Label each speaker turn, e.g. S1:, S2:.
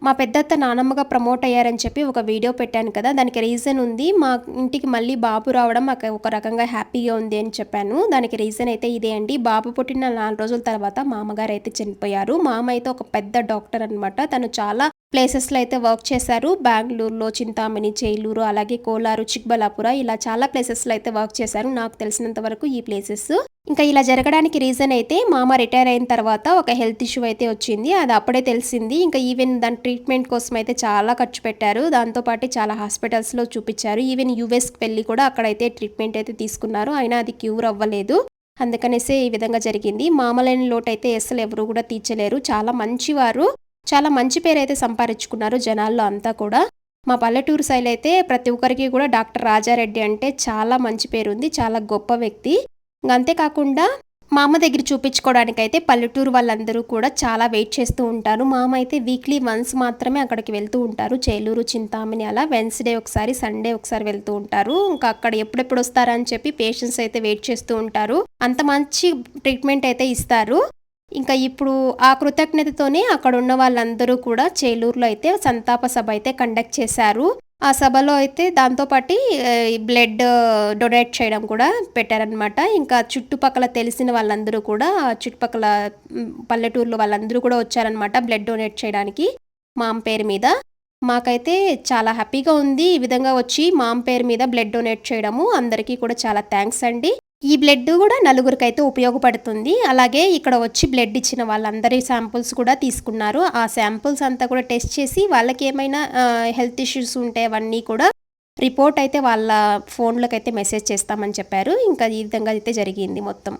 S1: మా పెద్దత్త నానమ్మగా ప్రమోట్ అయ్యారని చెప్పి ఒక వీడియో పెట్టాను కదా! దానికి రీజన్ ఉంది. మా ఇంటికి మళ్ళీ బాబు రావడం మాకు ఒక రకంగా హ్యాపీగా ఉంది అని చెప్పాను. దానికి రీజన్ అయితే ఇదే అండి. బాబు పుట్టిన 4 రోజుల తర్వాత మా అమ్మగారైతే చనిపోయారు. మా అమ్మ అయితే ఒక పెద్ద డాక్టర్ అనమాట. తను చాలా ప్లేసెస్‌లో అయితే వర్క్ చేశారు. బెంగుళూరులో, చింతామణి, చేలూరు, అలాగే కోలారు, చిక్బల్లాపుర ఇలా చాలా ప్లేసెస్‌లో అయితే వర్క్ చేశారు. నాకు తెలిసినంత వరకు ఈ ప్లేసెస్. ఇంకా ఇలా జరగడానికి రీజన్ అయితే మా అమ్మ రిటైర్ అయిన తర్వాత ఒక హెల్త్ ఇష్యూ అయితే వచ్చింది. అది అప్పుడే తెలిసింది. ఇంకా ఈవెన్ దాని ట్రీట్మెంట్ కోసం అయితే చాలా ఖర్చు పెట్టారు. దాంతో పాటు చాలా హాస్పిటల్స్‌లో చూపించారు. ఈవెన్ యూఎస్‌కి వెళ్లి కూడా అక్కడైతే ట్రీట్మెంట్ అయితే తీసుకున్నారు. అయినా అది క్యూర్ అవ్వలేదు. అందుకనేసే ఈ విధంగా జరిగింది. మా అమ్మ లేని లోటైతే అస్సలు ఎవరు కూడా తీర్చలేరు. చాలా మంచివారు. చాలా మంచి పేరైతే సంపాదించుకున్నారు జనాల్లో అంతా కూడా. మా పల్లెటూరు సైడ్ అయితే ప్రతి ఒక్కరికి కూడా డాక్టర్ రాజారెడ్డి అంటే చాలా మంచి పేరుంది. చాలా గొప్ప వ్యక్తి. అంతే కాకుండా మా అమ్మ దగ్గర చూపించుకోవడానికైతే పల్లెటూరు వాళ్ళందరూ కూడా చాలా వెయిట్ చేస్తూ ఉంటారు. మా అమ్మ అయితే వీక్లీ వన్స్ మాత్రమే అక్కడికి వెళ్తూ ఉంటారు. చేలూరు, చింతామణి అలా వెన్స్‌డే ఒకసారి, సండే ఒకసారి వెళ్తూ ఉంటారు. ఇంకా అక్కడ ఎప్పుడెప్పుడు వస్తారా అని చెప్పి పేషెంట్స్ అయితే వెయిట్ చేస్తూ ఉంటారు. అంత మంచి ట్రీట్మెంట్ అయితే ఇస్తారు. ఇంకా ఇప్పుడు ఆ కృతజ్ఞతతోనే అక్కడున్న వాళ్ళందరూ కూడా చేలూరులో అయితే సంతాప సభ అయితే కండక్ట్ చేశారు. ఆ సభలో అయితే దాంతో పాటి బ్లడ్ డొనేట్ చేయడం కూడా పెట్టారనమాట. ఇంకా చుట్టుపక్కల తెలిసిన వాళ్ళందరూ కూడా చుట్టుపక్కల పల్లెటూరులో వాళ్ళందరూ కూడా వచ్చారనమాట బ్లడ్ డొనేట్ చేయడానికి మా అమ్మ పేరు మీద. మాకైతే చాలా హ్యాపీగా ఉంది. ఈ విధంగా వచ్చి మా అమ్మ పేరు మీద బ్లడ్ డొనేట్ చేయడము. అందరికీ కూడా చాలా థాంక్స్ అండి. ఈ బ్లడ్ కూడా నలుగురికైతే ఉపయోగపడుతుంది. అలాగే ఇక్కడ వచ్చి బ్లడ్ ఇచ్చిన వాళ్ళందరి శాంపుల్స్ కూడా తీసుకున్నారు. ఆ శాంపుల్స్ అంతా కూడా టెస్ట్ చేసి వాళ్ళకేమైనా హెల్త్ ఇష్యూస్ ఉంటే అవన్నీ కూడా రిపోర్ట్ అయితే వాళ్ళ ఫోన్‌లకైతే మెసేజ్ చేస్తామని చెప్పారు. ఇంకా ఈ విధంగా అయితే జరిగింది మొత్తం.